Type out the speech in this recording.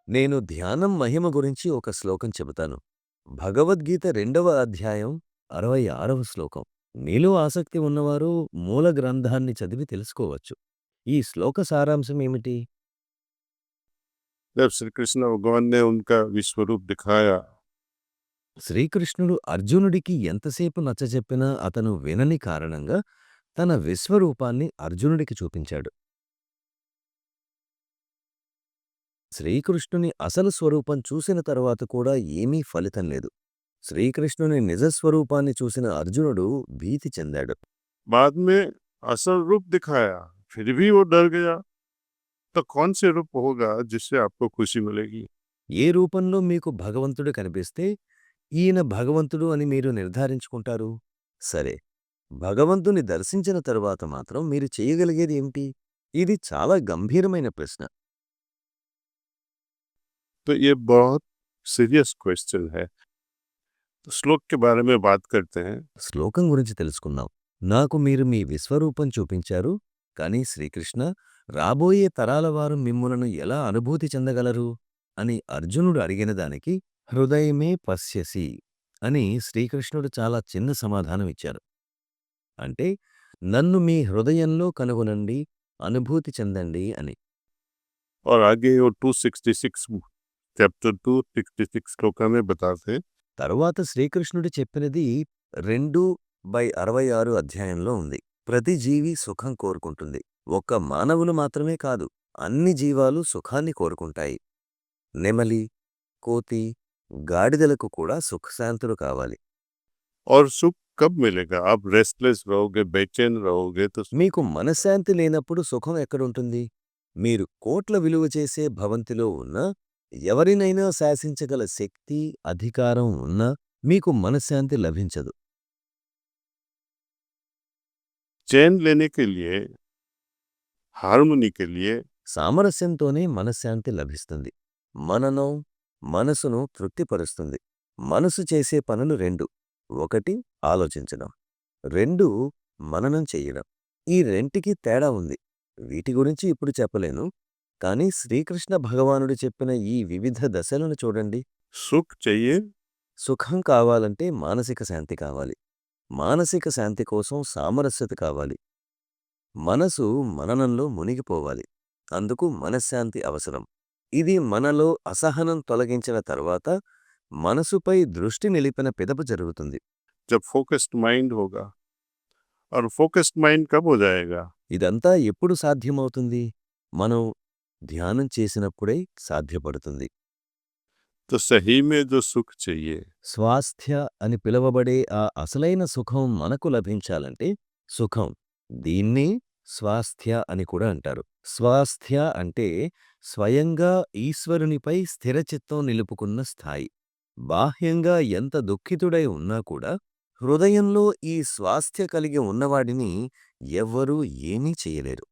నేను ధ్యానం మహిమ గురించి ఒక శ్లోకం చెబుతాను. భగవద్గీత 2వ అధ్యాయం 66వ శ్లోకం. మీలో ఆసక్తి ఉన్నవారు మూల గ్రంథాన్ని చదివి తెలుసుకోవచ్చు. ఈ శ్లోక సారాంశమేమిటి? जब श्री कृष्ण भगवान ने उनका विश्वरूप दिखाया శ్రీకృష్ణుడు అర్జునుడికి ఎంతసేపు నచ్చజెప్పినా అతను వినని కారణంగా తన విశ్వరూపాన్ని అర్జునుడికి చూపించాడు. శ్రీకృష్ణుని అసలు స్వరూపం చూసిన తరువాత కూడా ఏమీ ఫలితం లేదు. శ్రీకృష్ణుని నిజస్వరూపాన్ని చూసిన అర్జునుడు భీతి చెందాడు. बाद में असल रूप दिखाया फिर भी वो डर गया। तो कौन से रूप होगा जिससे आपको खुशी मिलेगी? ఏ రూపంలో మీకు భగవంతుడు కనిపిస్తే ఈయన భగవంతుడు అని మీరు నిర్ధారించుకుంటారు? సరే, భగవంతుని దర్శించిన తరువాత మాత్రం మీరు చేయగలిగేది ఏమిటి? ఇది చాలా గంభీరమైన ప్రశ్న. तो ये बहुत सीरियस क्वेश्चन है। तो श्लोक के बारे में बात करते हैं। శ్లోకం గురించి తెలుసుకుందాం. నాకు మీరు మీ విశ్వరూపం చూపించారు, కానీ శ్రీకృష్ణ, రాబోయే తరాల వారు మిమ్ములను ఎలా అనుభూతి చెందగలరు అని అర్జునుడు అడిగిన దానికి హృదయమే పశ్యసి అని శ్రీకృష్ణుడు చాలా చిన్న సమాధానమిచ్చారు. అంటే నన్ను మీ హృదయంలో కనుగొనండి, అనుభూతి చెందండి అని. और आगे वो 266 चैप्टर 266 श्लोक में बताते हैं। తరువాత శ్రీకృష్ణుడు చెప్పినది 2/66 అధ్యాయంలో ఉంది. ప్రతి జీవి సుఖం కోరుకుంటుంది. ఒక్క మానవులు మాత్రమే కాదు, అన్ని జీవాలు సుఖాన్ని కోరుకుంటాయి. నెమలి, కోతి, గాడిదలకు కూడా సుఖశాంతులు కావాలి. और सुख कब मिलेगा? आप रेस्टलेस रहोगे, बेचैन रहोगे तो మీకు మనశ్శాంతి లేనప్పుడు సుఖం ఎక్కడుంటుంది? మీరు కోట్ల విలువ చేసే భవంతిలో ఉన్నా, ఎవరినైనా శాసించగల శక్తి, అధికారం ఉన్నా మీకు మనశ్శాంతి లభించదు. चैन लेने के लिए, हार्मनी के लिए సామరస్యంతోనే మనశ్శాంతి లభిస్తుంది. మననం మనసును తృప్తిపరుస్తుంది. మనసు చేసే పనులు రెండు: ఒకటి ఆలోచించడం, రెండు మననం చెయ్యడం. ఈ రెంటికి తేడా ఉంది. వీటి గురించి ఇప్పుడు చెప్పలేను, కానీ శ్రీకృష్ణ భగవానుడు చెప్పిన ఈ వివిధ దశలను చూడండి. सुख चाहिए సుఖం కావాలంటే మానసిక శాంతి కావాలి. మానసిక శాంతి కోసం సామరస్యత కావాలి. మనసు మననంలో మునిగిపోవాలి. అందుకు మనశ్శాంతి అవసరం. ఇది మనలో అసహనం తొలగించిన తరువాత మనసుపై దృష్టి నిలిపిన పిదప జరుగుతుంది. जब फोकस्ड माइंड होगा। और फोकस्ड माइंड कब हो जाएगा? ఇదంతా ఎప్పుడు సాధ్యమవుతుంది? మనం ధ్యానం చేసినప్పుడే సాధ్యపడుతుంది. तो सही में जो सुख चाहिए స్వాస్థ్య అని పిలువబడే ఆ అసలైన సుఖం మనకు లభించాలంటే సుఖం, దీన్నే స్వాస్థ్య అని కూడా అంటారు. స్వాస్థ్య అంటే స్వయంగా ఈశ్వరునిపై స్థిరచిత్తం నిలుపుకున్న స్థాయి. బాహ్యంగా ఎంత దుఃఖితుడై ఉన్నా కూడా హృదయంలో ఈ స్వాస్థ్య కలిగి ఉన్నవాడిని ఎవ్వరూ ఏమీ చెయ్యలేరు.